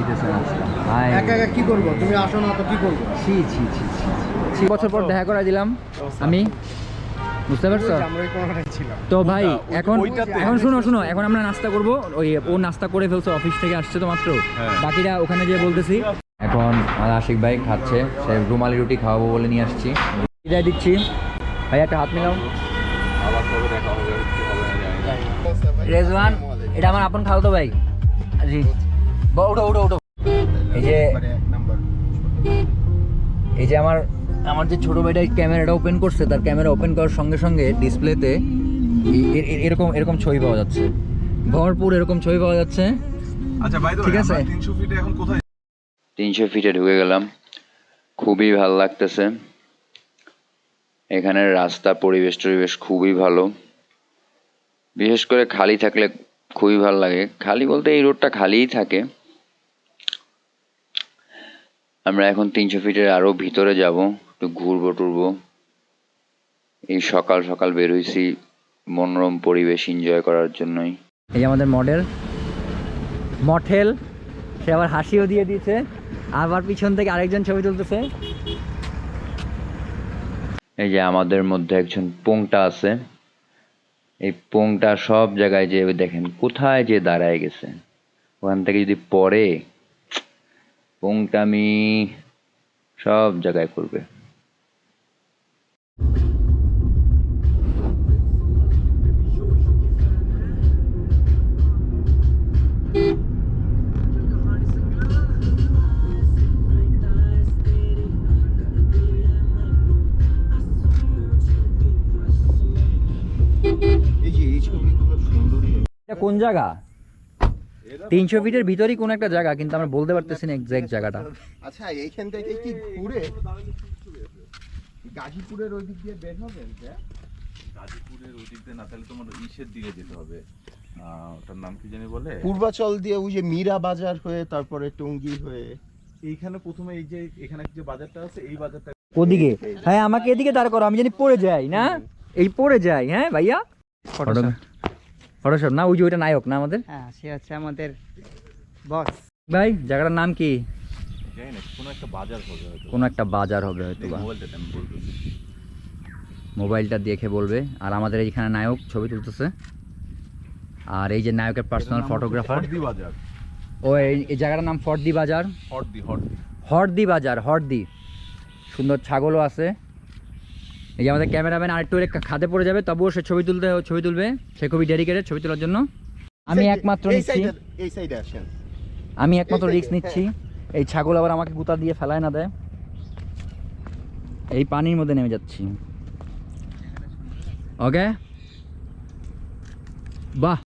খাইতেছে নাস্তা ভাই। একা একা কি করবো, তুমি আসো না তো কি করবো? ছি ছি ছি ছি ছি। বছর পর দেখা করা দিলাম আমি, বুঝতে পারছো? তো ভাই এখন এখন শুনো শুনো, এখন আমরা নাস্তা করব। ওই ও নাস্তা করে ফেলছে, অফিস থেকে আসছে তো মাত্র, বাকিরা ওখানে যেয়ে বলতেছি। এখন আমার আশিক ভাই খাচ্ছে, সে রুমালি রুটি খাওয়াবো বলে নিয়ে আসছি, বিদায় দিচ্ছি। ভাই একটা হাত মিলাও। রেজওয়ান, এটা আমার আপন খালতো ভাই। জি ওঠো ওঠো ওঠো। এই যে আমার আমার যে ছোট ভাইটা ক্যামেরাটা ওপেন করছে, তার ক্যামেরা ওপেন করার সঙ্গে সঙ্গে ডিসপ্লেতে এরকম এরকম ছবি পাওয়া যাচ্ছে, ভরপুর এরকম ছবি পাওয়া যাচ্ছে। আচ্ছা ভাই, ঠিক আছে, 300 ফিটে এখন কোথায়? 300 ফিটে ঢুকে গেলাম, খুবই ভালো লাগতেছে। এখানের রাস্তা, পরিবেশ টরিবেশ খুবই ভালো, বিশেষ করে খালি থাকলে খুবই ভালো লাগে। খালি বলতে এই রোডটা খালিই থাকে। আমরা এখন 300 ফিটের আরো ভিতরে যাব, একটু ঘুরবো টুরবো। এই সকাল সকাল বের হইছি মনোরম পরিবেশ এনজয় করার জন্যই। এই যে আমাদের মডেল মঠেল, সে আবার হাসিও দিয়ে দিয়েছে, আবার পিছন থেকে আরেকজন ছবি তুলতেছে। এই যে আমাদের মধ্যে একজন পোংটা আছে, এই পোংটা সব জায়গায় যে দেখেন কোথায় যে দাঁড়ায় গেছে, ওখান থেকে যদি পড়ে পোংটামি সব জায়গায় করবে। কোন জায়গা? 300 ফিটের ভিতরেই কোন একটা জায়গা, কিন্তু আমরা বলতে পারতেছি না এক্সাক্ট জায়গাটা। আচ্ছা, এইখান থেকে কি ঘুরে গাজীপুরের ওই দিক দিয়ে বের হবেন? গাজীপুরের ওই দিক দিয়ে না, তাহলে তোমার ইসের দিকে যেতে হবে। ওটার নাম কি জানি বলে, পূর্বাচল দিয়ে ওই যে মীরা বাজার হয়ে তারপরে টঙ্গী হয়ে এইখানে প্রথমে এই যে এখানে যে বাজারটা আছে, এই বাজারটা ওদিকে। হ্যাঁ, আমাকে এদিকে দাঁড় করো, আমি জানি পড়ে যাই না, এই পড়ে যাই। হ্যাঁ ভাইয়া, ফটোশপ না, ওই যে ওইটা নায়ক না আমাদের। হ্যাঁ, সে হচ্ছে আমাদের বস। ভাই জায়গাটার নাম কি? জানি না, কোনো একটা বাজার হবে হয়তো। কোনো একটা বাজার হবে হয়তো বা। মোবাইলটা আমি বলতেছি, মোবাইলটা দেখে বলবে। আর আমাদের এইখানে নায়ক ছবি তুলতেছে, আর এই যে নায়কের পার্সোনাল ফটোগ্রাফার। হরদি বাজার। ও এই জায়গাটার নাম ফরদি বাজার। হরদি হরদি বাজার, হরদি। সুন্দর ছাগলও আছে। এই যে আমাদের ক্যামেরাম্যান আরেকটু খাদে পড়ে যাবে, তবুও সে ছবি তুলবে। সে খুবই ডেডিকেটেড ছবি তোলার জন্য। আমি একমাত্র রিস্ক নিচ্ছি, এই ছাগল আবার আমাকে গুতা দিয়ে ফেলায় না দেয়। এই পানির মধ্যে নেমে যাচ্ছি। ওকে, বাহ।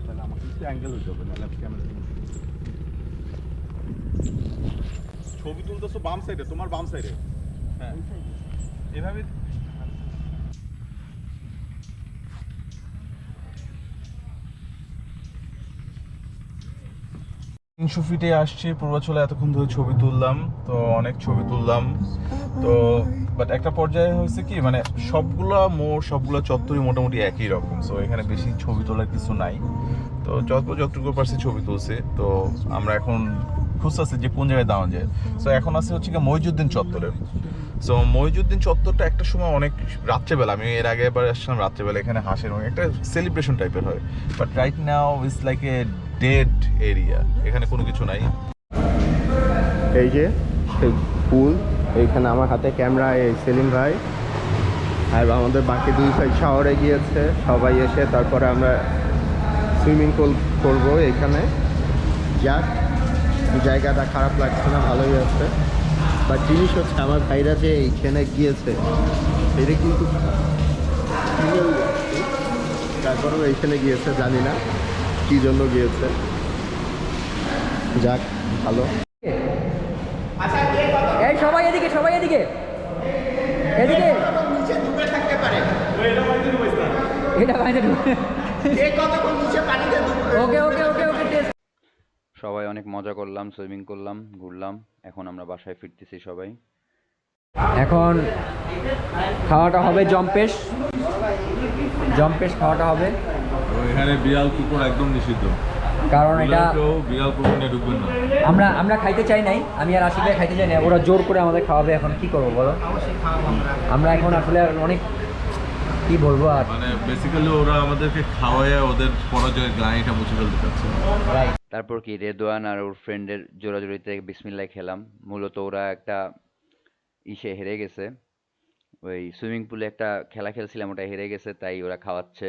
তাহলে আমাকে একটু অ্যাঙ্গেল হইতে হবে, নাহলে ক্যামেরা ছবি তুলতেছো বাম সাইডে, তোমার বাম সাইডে। হ্যাঁ, এভাবে। তিনশো ফিটে আসছি পূর্বাচলে, এতক্ষণ ধরে ছবি তুললাম, তো অনেক ছবি তুললাম। তো বাট একটা পর্যায়ে হয়েছে কি, মানে সবগুলা মোড় সবগুলা চত্বরই মোটামুটি একই রকম। সো এখানে বেশি ছবি তোলার কিছু নাই, তো যতটুকু পারছি ছবি তুলছি। তো আমরা এখন খুঁজতেছি যে কোন জায়গায় দাঁড়ানো যায়। সো এখন আছে হচ্ছে কি মহিজুদ্দিন চত্বরে। সো মহিজুদ্দিন চত্বরটা একটা সময় অনেক রাত্রেবেলা, আমি এর আগে এবার আসছিলাম রাত্রেবেলা, এখানে হাঁসের একটা সেলিব্রেশন টাইপের হয়। But right now it's like a dead area, এখানে কোনো কিছু নাই। এই যে সেই পুল, এইখানে আমার হাতে ক্যামেরা এই সেলিম ভাই, আর আমাদের বাকি দুই ভাই শাওয়ারে গিয়েছে। সবাই এসে তারপরে আমরা সুইমিং পুল করবো এখানে। যাক, জায়গাটা খারাপ লাগছে না, ভালোই আছে। বাট জিনিস হচ্ছে আমার ভাইরা যে এইখানে গিয়েছে এটা কিন্তু তারপরেও এইখানে গিয়েছে, জানি না কি জন্য গিয়েছে। যাক, ভালো। এই সবাই এদিকে, সবাই এদিকে, এদিকে। এটা বাইরে ঢুকে। ওকে ওকে ওকে ওকে। সবাই অনেক মজা করলাম, সুইমিং করলাম, ঘুরলাম। এখন আমরা বাসায় ফিরতেছি সবাই। এখন খাওয়াটা হবে জম্পেশ খাওয়াটা হবে। এখানে বিড়াল কুকুর একদম নিষিদ্ধ। কারণ এটা কেউ বিড়াল কুকুর নিয়ে ঢুকবেন না। আমরা খাইতে চাই নাই, আমি আর আশিক ভাই খাইতে চাই না, ওরা জোর করে আমাদের খাওয়াবে, এখন কি করবো বলো? আমরা এখন আসলে অনেক কি বলবো আর, মানে বেসিক্যালি ওরা আমাদেরকে খাওয়ায় ওদের পরাজয়ের গ্লানিটা মুছে ফেলতে চাচ্ছে। তারপর কি রেদওয়ান আর ওর ফ্রেন্ডের জোরাজোরিতে বিসমিল্লাহ খেলাম। মূলত ওরা একটা হেরে গেছে, ওই সুইমিং পুলে একটা খেলা খেলছিলাম, ওটা হেরে গেছে, তাই ওরা খাওয়াচ্ছে।